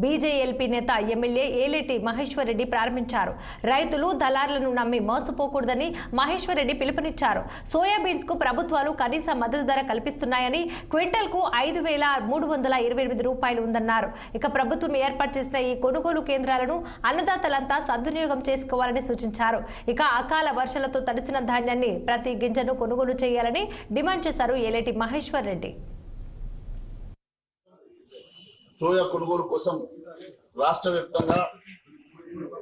BJLP నేత MLA Eleti Maheshwar Reddy ప్రారంభించారు. రైతులు దళారులను నమ్మి మోసపోకూడదని మహేశ్వర్ రెడ్డి పిలుపునిచ్చారు. సోయాబీన్స్ కు ప్రభుత్వాలు కనీస మద్దతు ధర కల్పిస్తున్నాయని, క్వింటల్ కు 5,328 రూపాయలు ఉందన్నారు. ఇక ప్రభుత్వం ఏర్పాటు చేసిన ఈ కొనుగోలు కేంద్రాలను అన్నదాతలంతా సద్వినియోగం చేసుకోవాలని సూచించారు. ఇక అకాల వర్షాలతో తడిసిన ధాన్యాన్ని ప్రతి గింజను కొనుగోలు చేయాలని డిమాండ్ చేశారు ఏలేటి మహేశ్వర్ రెడ్డి. సోయా కొనుగోలు కోసం రాష్ట్ర వ్యాప్తంగా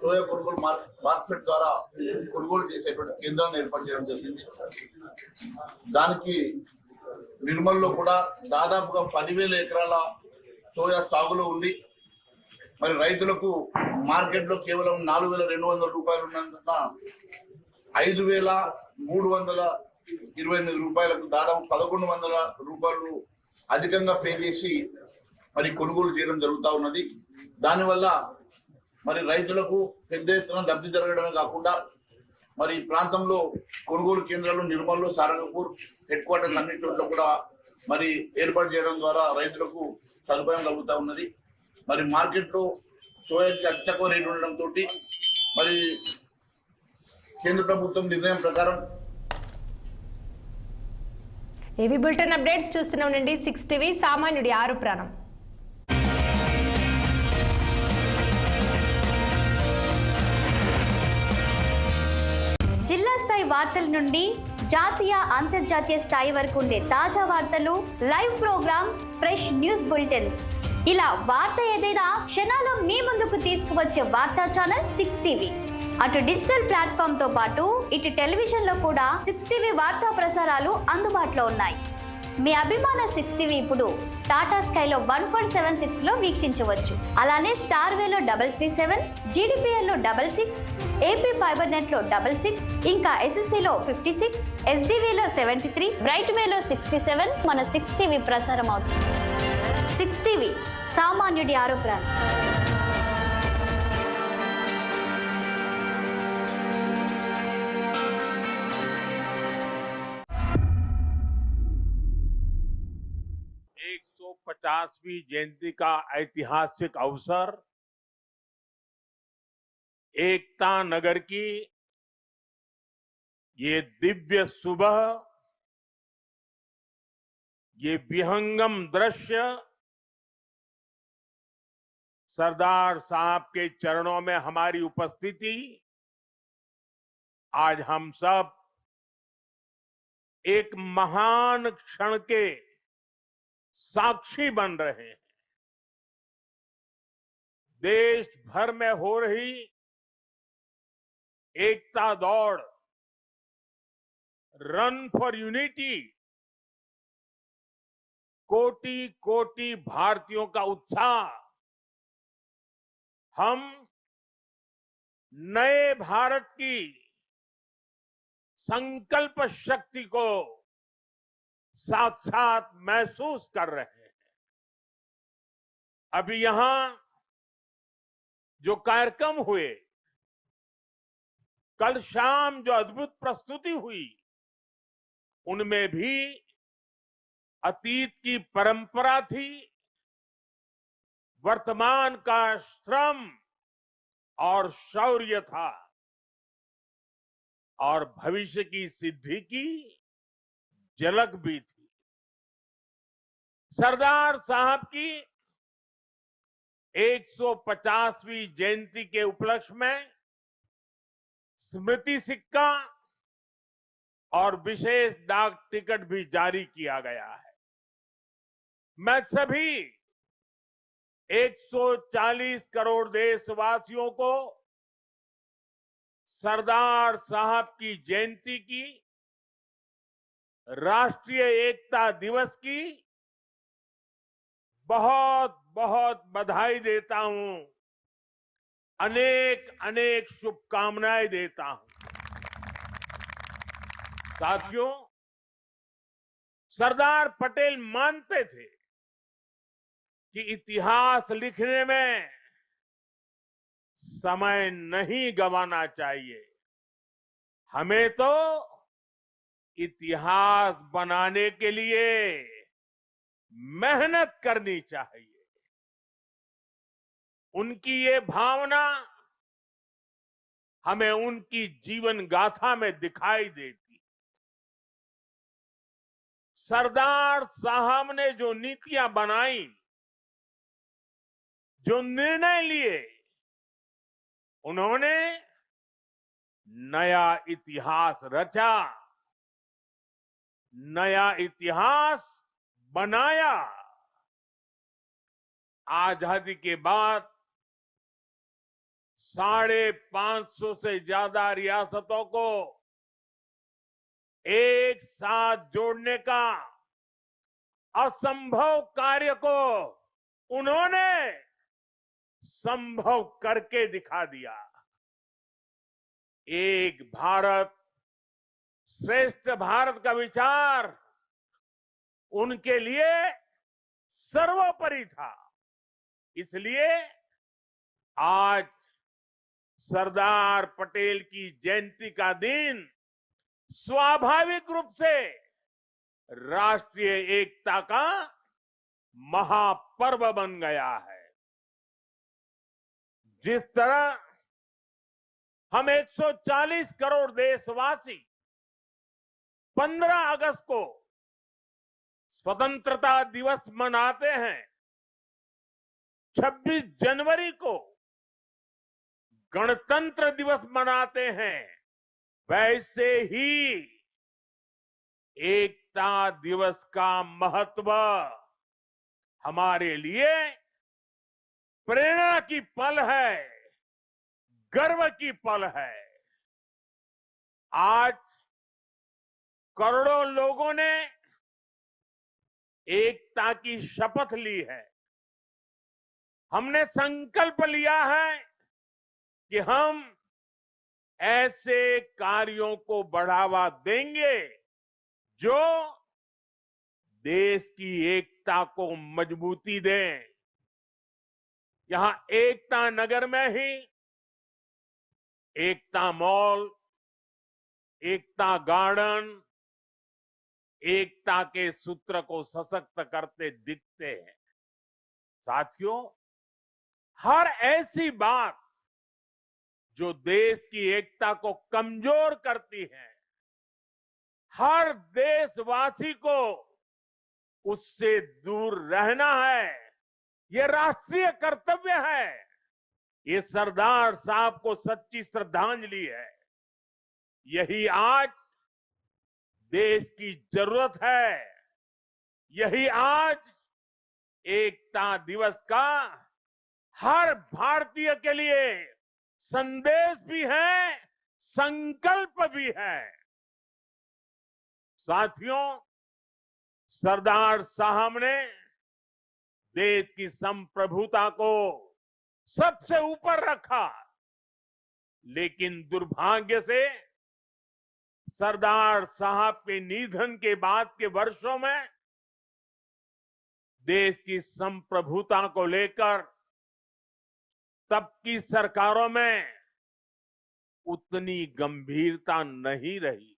సోయా కొనుగోలు మార్కెట్ ద్వారా కొనుగోలు చేసేటువంటి కేంద్రాన్ని ఏర్పాటు చేయడం జరిగింది. దానికి నిర్మల్లో కూడా దాదాపుగా 10,000 ఎకరాల సోయా సాగులో ఉంది. మరి రైతులకు మార్కెట్లో కేవలం 4,200 రూపాయలు ఉన్నందున 5,328 రూపాయలకు దాదాపు 1,100 రూపాయలు అధికంగా పే చేసి మరి కొనుగోలు చేయడం జరుగుతూ ఉన్నది. దానివల్ల మరి రైతులకు పెద్ద ఎత్తున లబ్ధి జరగడమే కాకుండా మరి ప్రాంతంలో కొనుగోలు కేంద్రాలు నిర్మల్లో, సారంగపూర్, హెడ్ క్వార్టర్స్ అన్ని చోట్ల కూడా మరి ఏర్పాటు చేయడం ద్వారా రైతులకు సదుపాయం కలుగుతూ ఉన్నది. మరి మార్కెట్లో సోయాకి అతి తక్కువ రేటు ఉండడంతో మరి కేంద్ర ప్రభుత్వం నిర్ణయం ప్రకారం ఏవి బులెటిన్ అప్డేట్స్ చూస్తూనే ఉండండి. 6 టీవీ, సామాన్యుడి ఆరు ప్రాణం. జిల్లా స్థాయి వార్తల నుండి జాతీయ అంతర్జాతీయ స్థాయి వరకు ఉండే తాజా వార్తలు, live programmes, fresh news bulletins, ఇలా వార్త ఏదైనా క్షణాల్లో మీ ముందుకు తీసుకువచ్చే వార్తా ఛానల్ 6 టీవీ. అటు డిజిటల్ ప్లాట్ఫామ్ తో పాటు ఇటు టెలివిజన్ లో కూడా 6 టీవీ వార్తా ప్రసారాలు అందుబాటులో ఉన్నాయి. మీ అభిమాన 6 టీవీ ఇప్పుడు టాటా స్కైలో 1.76 లో వీక్షించవచ్చు. అలానే స్టార్ వేలో 337, జీడీపీఎల్ లో 66, ఏపీ ఫైబర్ నెట్ లో 66, ఇంకా ఎస్ఎస్సీలో 56, ఎస్డీవీలో 73, బ్రైట్ వేలో 67 మన 6 టీవీ ప్రసారం అవుతుంది. 6 టీవీ, సామాన్యుడి ఆరో ప్రాణం. पचासवीं जयंती का ऐतिहासिक अवसर एकता नगर की ये दिव्य सुबह, ये विहंगम दृश्य सरदार साहब के चरणों में हमारी उपस्थिति आज हम सब एक महान क्षण के साक्षी बन रहे हैं। देश भर में हो रही एकता दौड़, रन फॉर यूनिटी, कोटि कोटि भारतीयों का उत्साह हम नए भारत की संकल्प शक्ति को साक्षात महसूस कर रहे हैं। अभी यहां जो कार्यक्रम हुए, कल शाम जो अद्भुत प्रस्तुति हुई, उनमें भी अतीत की परंपरा थी, वर्तमान का श्रम और शौर्य था और भविष्य की सिद्धि की झलक भी थी। सरदार साहब की 150वीं जयंती के उपलक्ष्य में स्मृति सिक्का और विशेष डाक टिकट भी जारी किया गया है। मैं सभी 140 करोड़ देशवासियों को सरदार साहब की जयंती की, राष्ट्रीय एकता दिवस की बहुत बहुत बधाई देता हूं, अनेक अनेक शुभकामनाएं देता हूं। साथियों, सरदार पटेल मानते थे कि इतिहास लिखने में समय नहीं गंवाना चाहिए, हमें तो इतिहास बनाने के लिए मेहनत करनी चाहिए। उनकी ये भावना हमें उनकी जीवन गाथा में दिखाई देती। सरदार साहब ने जो नीतियां बनाई, जो निर्णय लिए, उन्होंने नया इतिहास रचा, नया इतिहास बनाया। आजादी के बाद 550 से ज्यादा रियासतों को एक साथ जोड़ने का असंभव कार्य को उन्होंने संभव करके दिखा दिया। एक भारत श्रेष्ठ भारत का विचार उनके लिए सर्वोपरि था। इसलिए आज सरदार पटेल की जयंती का दिन स्वाभाविक रूप से राष्ट्रीय एकता का महापर्व बन गया है। जिस तरह हम 140 करोड़ देशवासी 15 अगस्त को स्वतंत्रता दिवस मनाते हैं, 26 जनवरी को गणतंत्र दिवस मनाते हैं, वैसे ही एकता दिवस का महत्व हमारे लिए प्रेरणा की पल है, गर्व की पल है। आज करोड़ों लोगों ने एकता की शपथ ली है। हमने संकल्प लिया है कि हम ऐसे कार्यों को बढ़ावा देंगे जो देश की एकता को मजबूती दें। यहां एकता नगर में ही एकता मॉल, एकता गार्डन, एकता के सूत्र को सशक्त करते दिखते हैं। साथियों, हर ऐसी बात जो देश की एकता को कमजोर करती है, हर देशवासी को उससे दूर रहना है, ये राष्ट्रीय कर्तव्य है। ये सरदार साहब को सच्ची श्रद्धांजलि है। यही आज देश की जरूरत है। यही आज एकता दिवस का हर भारतीय के लिए संदेश भी है, संकल्प भी है। साथियों, सरदार साहब ने देश की संप्रभुता को सबसे ऊपर रखा, लेकिन दुर्भाग्य से सरदार साहब के निधन के बाद के वर्षों में देश की संप्रभुता को लेकर तब की सरकारों में उतनी गंभीरता नहीं रही।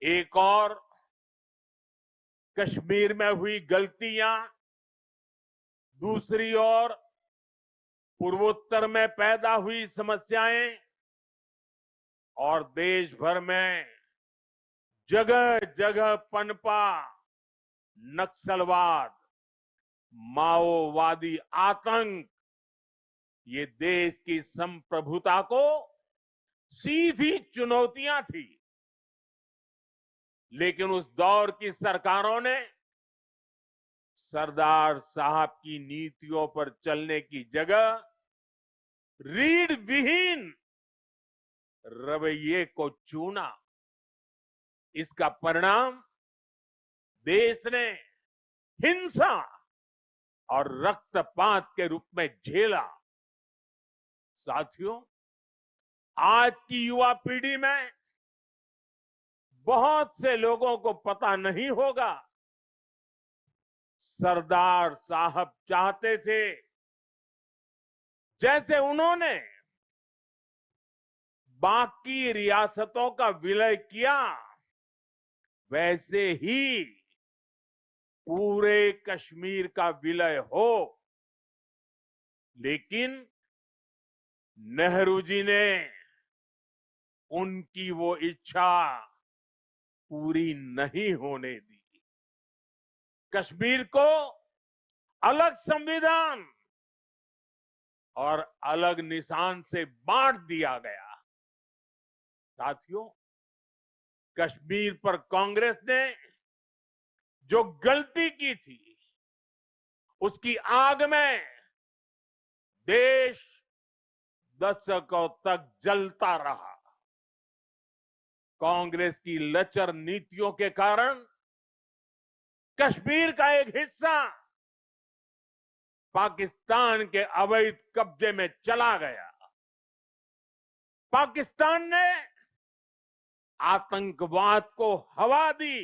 एक और कश्मीर में हुई गलतियां, दूसरी ओर पूर्वोत्तर में पैदा हुई समस्याएं और देश भर में जगह जगह पनपा नक्सलवाद, माओवादी आतंक, ये देश की संप्रभुता को सीधी चुनौतियां थी। लेकिन उस दौर की सरकारों ने सरदार साहब की नीतियों पर चलने की जगह रीढ़ विहीन रवैये को चुना। इसका परिणाम देश ने हिंसा और रक्तपात के रूप में झेला। साथियों, आज की युवा पीढ़ी में बहुत से लोगों को पता नहीं होगा, सरदार साहब चाहते थे जैसे उन्होंने बाकी रियासतों का विलय किया, वैसे ही पूरे कश्मीर का विलय हो। लेकिन नेहरू जी ने उनकी वो इच्छा पूरी नहीं होने दी। कश्मीर को अलग संविधान और अलग निशान से बांट दिया गया। साथियों, कश्मीर पर कांग्रेस ने जो गलती की थी, उसकी आग में देश दशकों तक जलता रहा। कांग्रेस की लचर नीतियों के कारण कश्मीर का एक हिस्सा पाकिस्तान के अवैध कब्जे में चला गया। पाकिस्तान ने आतंकवाद को हवा दी।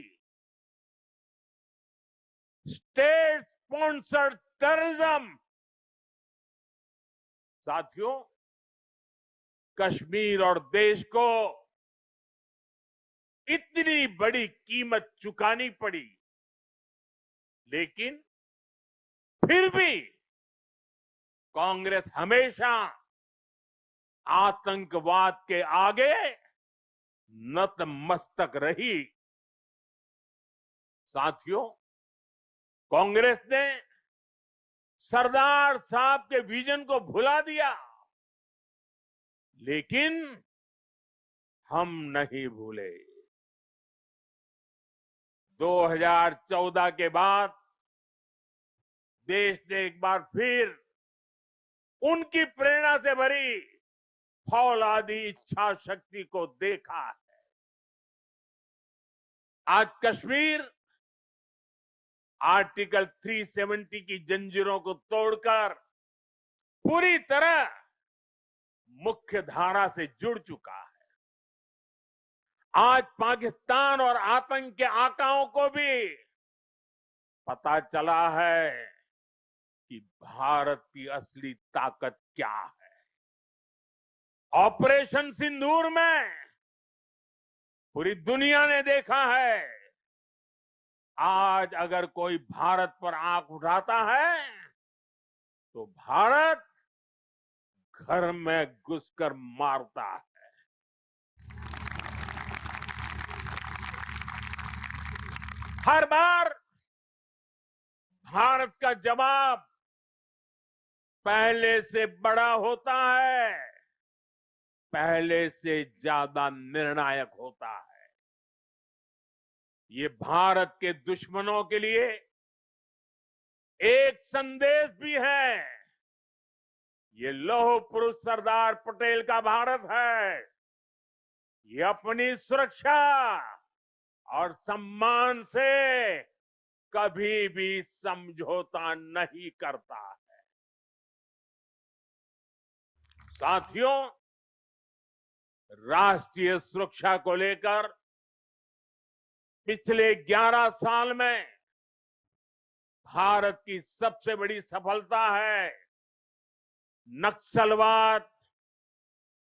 State sponsored terrorism. साथियों, कश्मीर और देश को इतनी बड़ी कीमत चुकानी पड़ी, लेकिन फिर भी कांग्रेस हमेशा आतंकवाद के आगे नतमस्तक रही। साथियों, कांग्रेस ने सरदार साहब के विजन को भुला दिया, लेकिन हम नहीं भूले। 2014 के बाद देश ने एक बार फिर उनकी प्रेरणा से भरी फौलादी इच्छा शक्ति को देखा है। आज कश्मीर आर्टिकल 370 की जंजीरों को तोड़कर पूरी तरह मुख्य धारा से जुड़ चुका है। आज पाकिस्तान और आतंक के आकाओं को भी पता चला है कि भारत की असली ताकत क्या है। ऑपरेशन सिंदूर में पूरी दुनिया ने देखा है, आज अगर कोई भारत पर आंख उठाता है तो भारत घर में घुसकर मारता है। हर बार भारत का जवाब पहले से बड़ा होता है, पहले से ज्यादा निर्णायक होता है। ये भारत के दुश्मनों के लिए एक संदेश भी है। ये लौह पुरुष सरदार पटेल का भारत है। ये अपनी सुरक्षा और सम्मान से कभी भी समझौता नहीं करता है। साथियों, राष्ट्रीय सुरक्षा को लेकर पिछले 11 साल में भारत की सबसे बड़ी सफलता है नक्सलवाद,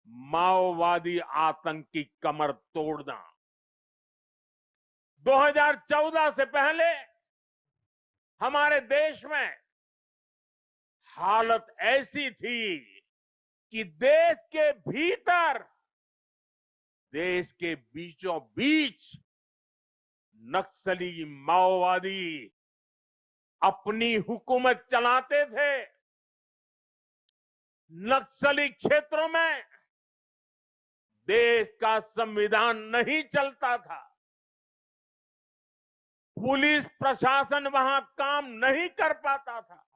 माओवादी आतंक की कमर तोड़ना। 2014 से पहले हमारे देश में हालत ऐसी थी कि देश के भीतर, देश के बीचों बीच नक्सली माओवादी अपनी हुकूमत चलाते थे। नक्सली क्षेत्रों में देश का संविधान नहीं चलता था। पुलिस प्रशासन वहां काम नहीं कर पाता था।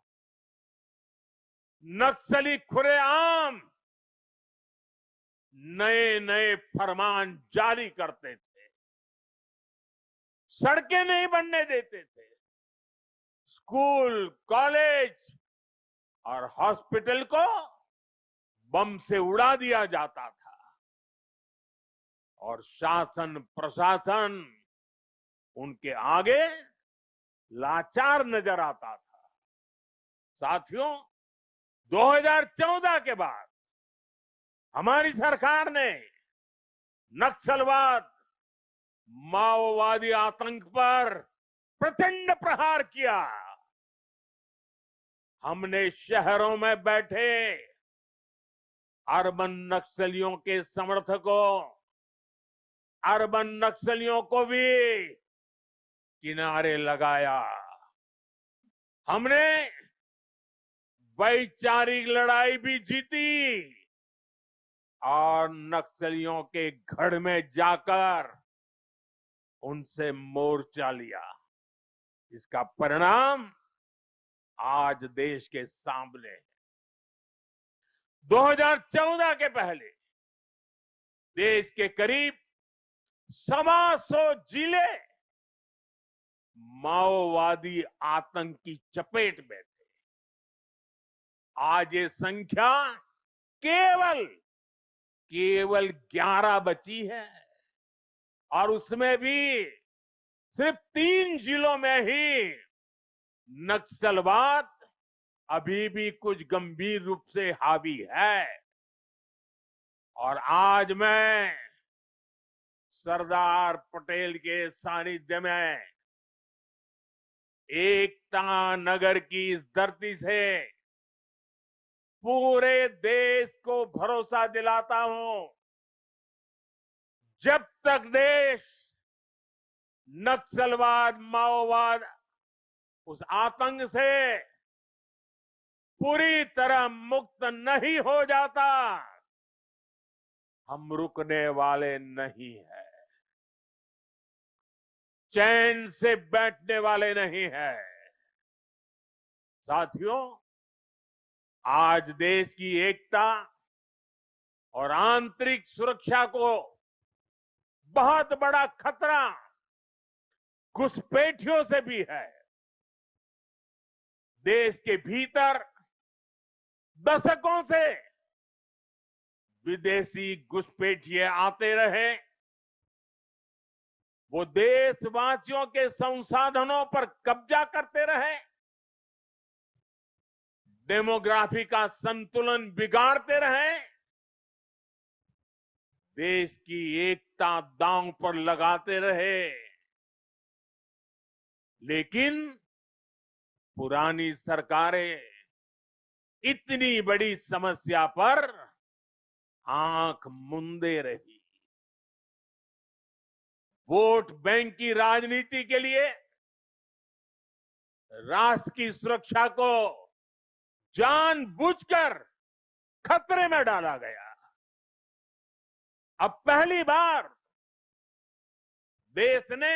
नक्सली खुलेआम नए नए फरमान जारी करते थे, सड़कें नहीं बनने देते थे, स्कूल, कॉलेज और हॉस्पिटल को बम से उड़ा दिया जाता था और शासन प्रशासन उनके आगे लाचार नजर आता था। साथियों, 2014 के बाद हमारी सरकार ने नक्सलवाद, माओवादी आतंक पर प्रचंड प्रहार किया। हमने शहरों में बैठे अर्बन नक्सलियों के समर्थकों, अर्बन नक्सलियों को भी किनारे लगाया। हमने वैचारिक लड़ाई भी जीती और नक्सलियों के गढ़ में जाकर उनसे मोर्चा लिया। इसका परिणाम आज देश के सामने है। 2014 के पहले देश के करीब 125 जिले माओवादी आतंक की चपेट में थे। आज ये संख्या केवल 11 बची है और उसमें भी सिर्फ 3 जिलों में ही नक्सलवाद अभी भी कुछ गंभीर रूप से हावी है। और आज मैं सरदार पटेल के सानिध्य में एकता नगर की इस धरती से पूरे देश को भरोसा दिलाता हूं, जब तक देश नक्सलवाद, माओवाद, उस आतंक से पूरी तरह मुक्त नहीं हो जाता, हम रुकने वाले नहीं हैं, चैन से बैठने वाले नहीं हैं। साथियों, आज देश की एकता और आंतरिक सुरक्षा को बहुत बड़ा खतरा घुसपैठियों से भी है। देश के भीतर दशकों से विदेशी घुसपैठिए आते रहे, वो देशवासियों के संसाधनों पर कब्जा करते रहे, डेमोग्राफी का संतुलन बिगाड़ते रहे, देश की एकता दांव पर लगाते रहे। लेकिन पुरानी सरकारें इतनी बड़ी समस्या पर आंख मूंदे रही। वोट बैंक की राजनीति के लिए राष्ट्र की सुरक्षा को जानबूझकर खतरे में डाला गया। अब पहली बार देश ने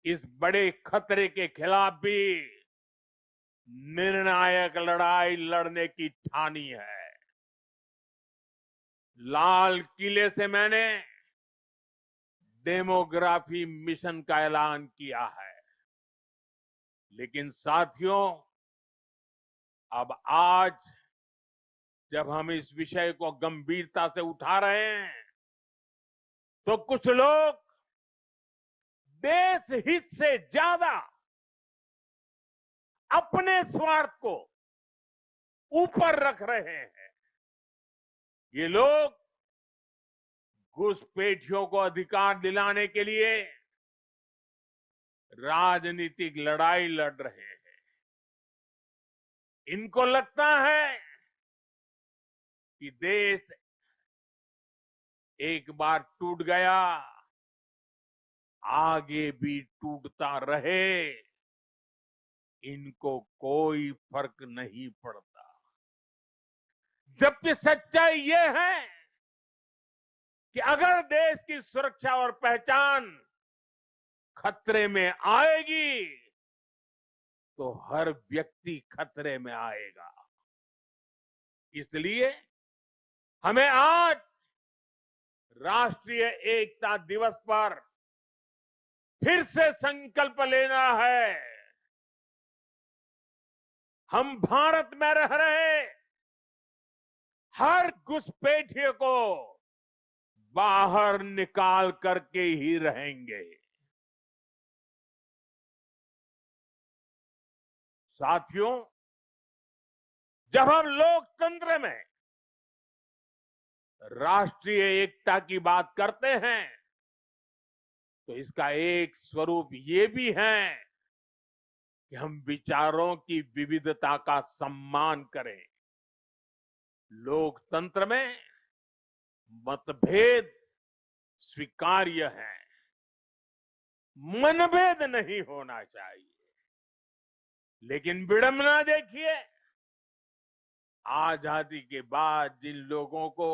इस बड़े खतरे के खिलाफ भी निर्णायक लड़ाई लड़ने की ठानी है। लाल किले से मैंने डेमोग्राफी मिशन का ऐलान किया है, लेकिन साथियों, अब आज जब हम इस विषय को गंभीरता से उठा रहे हैं, तो कुछ लोग देश हित से ज्यादा अपने स्वार्थ को ऊपर रख रहे हैं। ये लोग घुसपैठियों को अधिकार दिलाने के लिए राजनीतिक लड़ाई लड़ रहे हैं। इनको लगता है कि देश एक बार टूट गया, आगे भी टूटता रहे, इनको कोई फर्क नहीं पड़ता। जबकि सच्चाई ये है कि अगर देश की सुरक्षा और पहचान खतरे में आएगी, तो हर व्यक्ति खतरे में आएगा। इसलिए हमें आज राष्ट्रीय एकता दिवस पर फिर से संकल्प लेना है। हम भारत में रह रहे हर घुसपैठिए को बाहर निकाल करके ही रहेंगे। साथियों, जब हम लोकतंत्र में राष्ट्रीय एकता की बात करते हैं, तो इसका एक स्वरूप ये भी है कि हम विचारों की विविधता का सम्मान करें। लोकतंत्र में मतभेद स्वीकार्य है, मनभेद नहीं होना चाहिए। लेकिन विडंबना देखिए, आजादी के बाद जिन लोगों को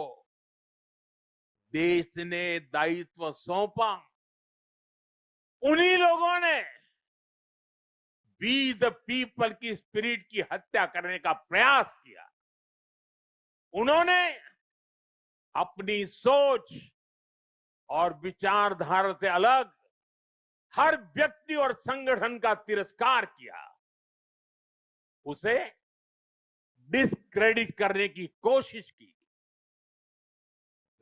देश ने दायित्व सौंपा, उन्हीं लोगों ने वी द पीपल की स्पिरिट की हत्या करने का प्रयास किया। उन्होंने अपनी सोच और विचारधारा से अलग हर व्यक्ति और संगठन का तिरस्कार किया, उसे डिस्क्रेडिट करने की कोशिश की।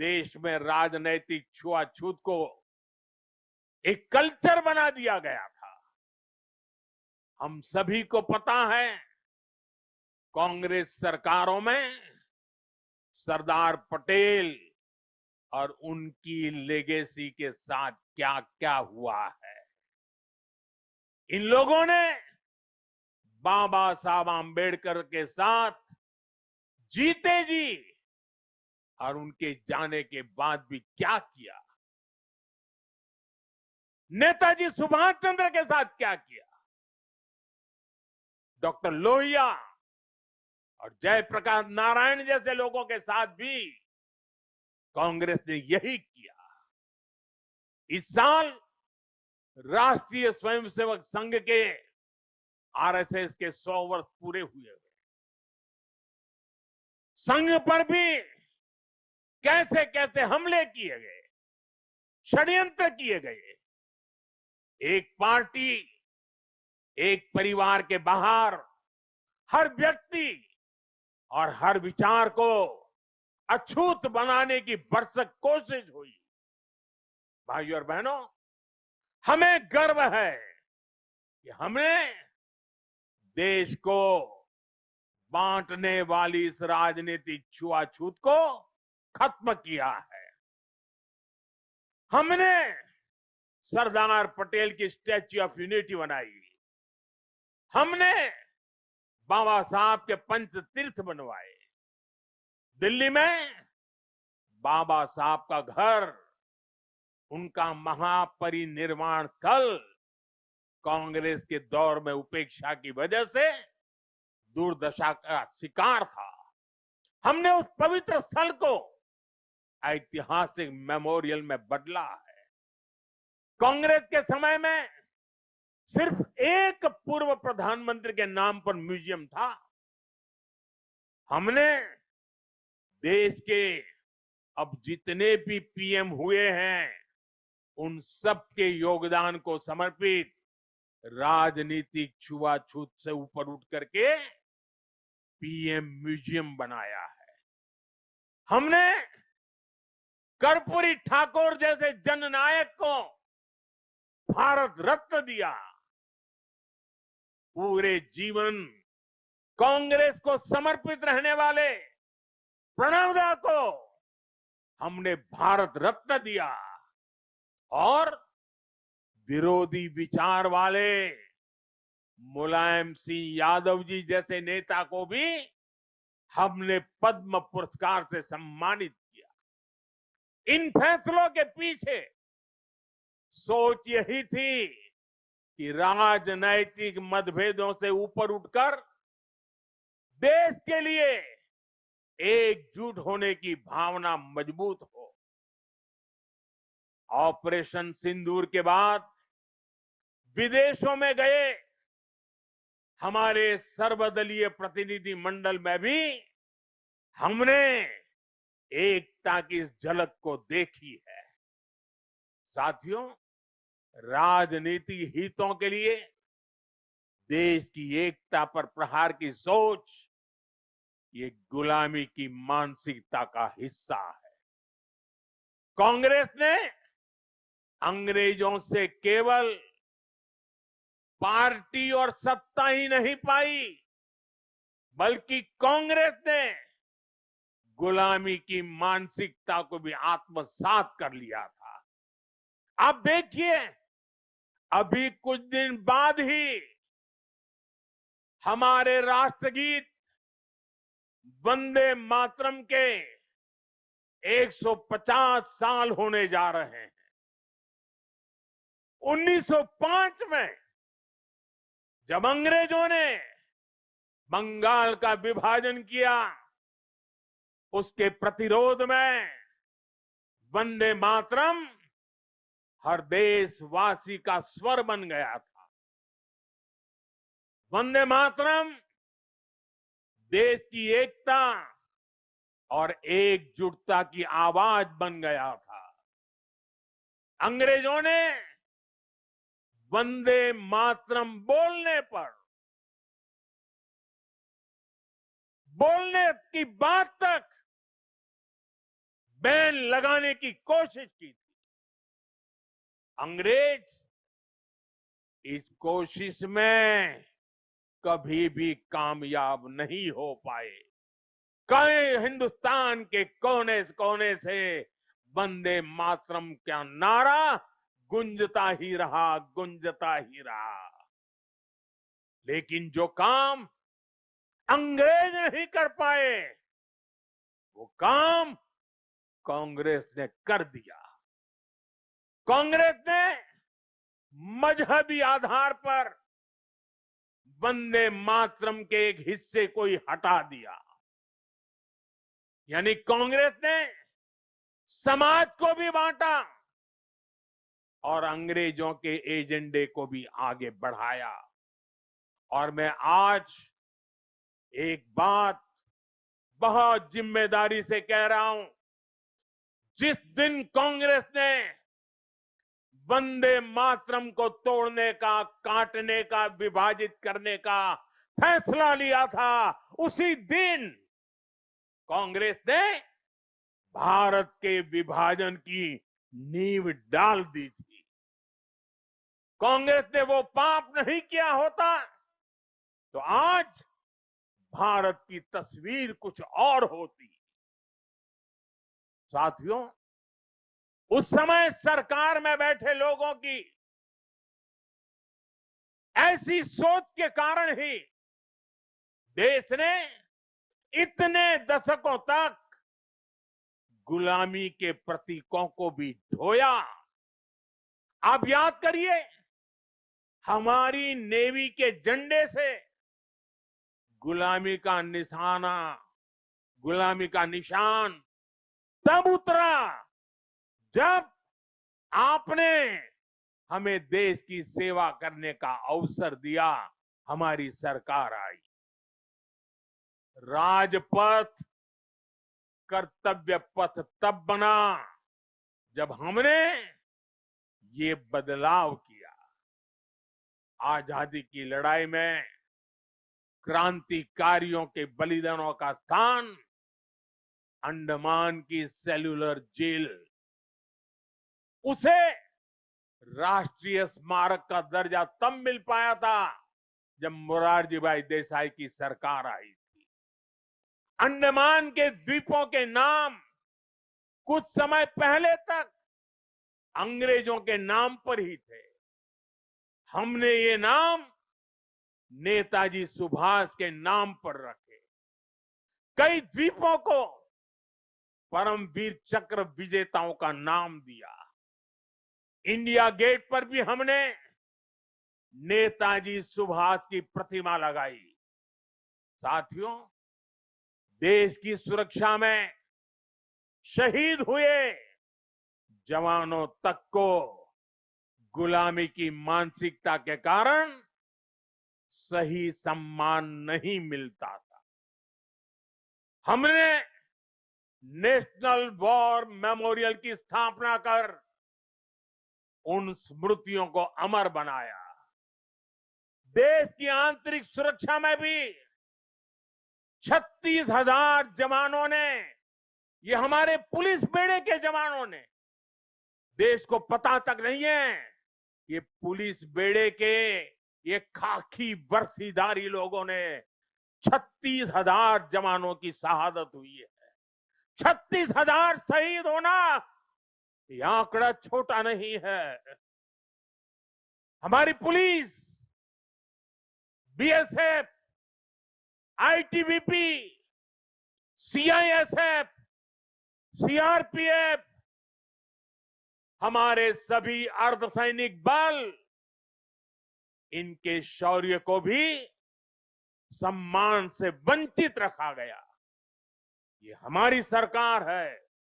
देश में राजनैतिक छुआछूत को एक कल्चर बना दिया गया था। हम सभी को पता है, कांग्रेस सरकारों में सरदार पटेल और उनकी लेगेसी के साथ क्या क्या हुआ है। इन लोगों ने बाबा साहब आंबेडकर के साथ जीते जी और उनके जाने के बाद भी क्या किया, नेताजी सुभाष चंद्र के साथ क्या किया, डॉक्टर लोहिया और जयप्रकाश नारायण जैसे लोगों के साथ भी कांग्रेस ने यही किया। इस साल राष्ट्रीय स्वयंसेवक संघ के आरएसएस के 100 वर्ष पूरे हुए हैं। संघ पर भी कैसे कैसे हमले किए गए, षड्यंत्र किए गए। एक पार्टी, एक परिवार के बाहर हर व्यक्ति और हर विचार को अछूत बनाने की भरसक कोशिश हुई। भाइयों और बहनों, हमें गर्व है कि हमने देश को बांटने वाली इस राजनीतिक छुआछूत को खत्म किया है। हमने सरदार पटेल की स्टैच्यू ऑफ यूनिटी बनाई, हमने बाबा साहब के पंच तीर्थ बनवाए, दिल्ली में बाबा साहब का घर, उनका महापरिनिर्वाण स्थल कांग्रेस के दौर में उपेक्षा की वजह से दुर्दशा का शिकार था। हमने उस पवित्र स्थल को ऐतिहासिक मेमोरियल में बदला है। कांग्रेस के समय में सिर्फ एक पूर्व प्रधानमंत्री के नाम पर म्यूजियम था। हमने देश के अब जितने भी पीएम हुए हैं, उन सब के योगदान को समर्पित राजनीतिक छुआछूत से ऊपर उठ करके पीएम म्यूजियम बनाया है। हमने कर्पूरी ठाकुर जैसे जननायक को भारत रत्न दिया। पूरे जीवन कांग्रेस को समर्पित रहने वाले प्रणब दा को हमने भारत रत्न दिया और विरोधी विचार वाले मुलायम सिंह यादव जी जैसे नेता को भी हमने पद्म पुरस्कार से सम्मानित किया। इन फैसलों के पीछे सोच यही थी कि राजनैतिक मतभेदों से ऊपर उठकर देश के लिए एकजुट होने की भावना मजबूत हो। ऑपरेशन सिंदूर के बाद विदेशों में गए हमारे सर्वदलीय प्रतिनिधि मंडल में भी हमने एकता की इस झलक को देखी है। साथियों, राजनीतिक हितों के लिए देश की एकता पर प्रहार की सोच ये गुलामी की मानसिकता का हिस्सा है। कांग्रेस ने अंग्रेजों से केवल पार्टी और सत्ता ही नहीं पाई, बल्कि कांग्रेस ने गुलामी की मानसिकता को भी आत्मसात कर लिया था। आप देखिए, अभी कुछ दिन बाद ही हमारे राष्ट्रगीत वंदे मातरम के 150 साल होने जा रहे हैं। 1905 में जब अंग्रेजों ने बंगाल का विभाजन किया, उसके प्रतिरोध में वंदे मातरम हर देशवासी का स्वर बन गया था। वंदे मातरम देश की एकता और एकजुटता की आवाज बन गया था। अंग्रेजों ने वंदे मातरम बोलने की बात तक बैन लगाने की कोशिश की थी। अंग्रेज इस कोशिश में कभी भी कामयाब नहीं हो पाए। कई हिंदुस्तान के कोने से वंदे मातरम का नारा गुंजता ही रहा। लेकिन जो काम अंग्रेज नहीं कर पाए, वो काम कांग्रेस ने कर दिया। कांग्रेस ने मजहबी आधार पर वंदे मातरम के एक हिस्से को ही हटा दिया। यानी कांग्रेस ने समाज को भी बांटा और अंग्रेजों के एजेंडे को भी आगे बढ़ाया। और मैं आज एक बात बहुत जिम्मेदारी से कह रहा हूं, जिस दिन कांग्रेस ने वंदे मातरम को तोड़ने का, काटने का, विभाजित करने का फैसला लिया था, उसी दिन कांग्रेस ने भारत के विभाजन की नींव डाल दी थी। कांग्रेस ने वो पाप नहीं किया होता तो आज भारत की तस्वीर कुछ और होती। साथियों, उस समय सरकार में बैठे लोगों की ऐसी सोच के कारण ही देश ने इतने दशकों तक गुलामी के प्रतीकों को भी ढोया। आप याद करिए, हमारी नेवी के झंडे से गुलामी का निशाना, गुलामी का निशान तब उतरा जब आपने हमें देश की सेवा करने का अवसर दिया, हमारी सरकार आई। राजपथ कर्तव्य पथ तब बना जब हमने ये बदलाव किया। आजादी की लड़ाई में क्रांतिकारियों के बलिदानों का स्थान अंडमान की सेल्यूलर जेल, उसे राष्ट्रीय स्मारक का दर्जा तब मिल पाया था जब मोरारजी भाई देसाई की सरकार आई थी। अंडमान के द्वीपों के नाम कुछ समय पहले तक अंग्रेजों के नाम पर ही थे। हमने ये नाम नेताजी सुभाष के नाम पर रखे। कई द्वीपों को परमवीर चक्र विजेताओं का नाम दिया। इंडिया गेट पर भी हमने नेताजी सुभाष की प्रतिमा लगाई। साथियों, देश की सुरक्षा में शहीद हुए जवानों तक को गुलामी की मानसिकता के कारण सही सम्मान नहीं मिलता था। हमने नेशनल वॉर मेमोरियल की स्थापना कर उन स्मृतियों को अमर बनाया। देश की आंतरिक सुरक्षा में भी 36,000 जवानों ने, ये हमारे पुलिस बेड़े के जवानों ने, देश को पता तक नहीं है, ये पुलिस बेड़े के ये खाकी वर्दीधारी लोगों ने 36,000 जवानों की शहादत हुई है। 36,000 शहीद होना ये आंकड़ा छोटा नहीं है। हमारी police, BSF, ITBP, CISF, CRPF, हमारे सभी अर्धसैनिक बल, इनके शौर्य को भी सम्मान से वंचित रखा गया। ये हमारी सरकार है,